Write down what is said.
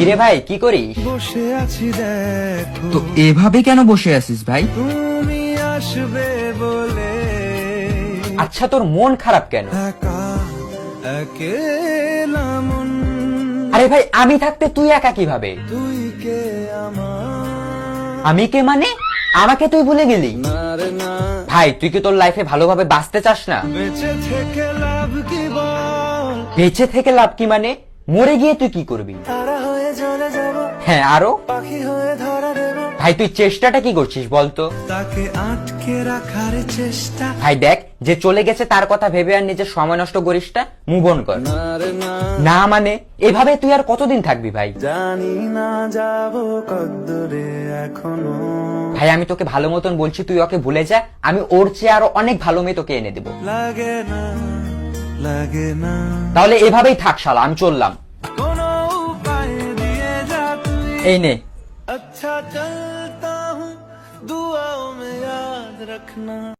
কিরে ভাই কি করিস? বসে আছি দেখো তো এভাবে কেন বসে আছিস ভাই? তুমি আসবে বলে আচ্ছা তোর মন খারাপ কেন? একা একেলা মন আরে ভাই আমি থাকতে তুই একা কিভাবে? তুই কে আমার আমি কে মানে? আমাকে তুই ভুলে গেলি? না রে না ভাই তুই কি তোর লাইফে ভালোভাবে বাঁচতে চাস না? বেঁচে থেকে লাভ কি বল বেঁচে থেকে লাভ কি মানে? মরে গিয়ে তুই কি করবি? তারা হয়ে চলে যাব হ্যাঁ আরো? পাখি হয়ে ধরা দেব ভাই তুই চেষ্টাটা কি করছিস বলতো? তাকে আটকে রাখার চেষ্টা ভাই দেখ যে চলে গেছে তার কথা ভেবে আর নিজের সময় নষ্ট করিস না, মুভ অন কর। না রে না না মানে এভাবে তুই আর কতদিন থাকবি ভাই? জানি না যাব কদ্দূরে এখনো ভাই আমি তোকে ভালো মতন বলছি তুই ওকে ভুলে যা, আমি ওর চেয়ে আরো অনেক ভালো মেয়ে তোকে এনে দেবো। লাগে না লাগে না তাহলে এভাবেই থাক শালা, আমি চললাম। কোনো উপায় দিয়ে যা তুই এই নে। अच्छा चलता हूँ दुआओं में याद रखना।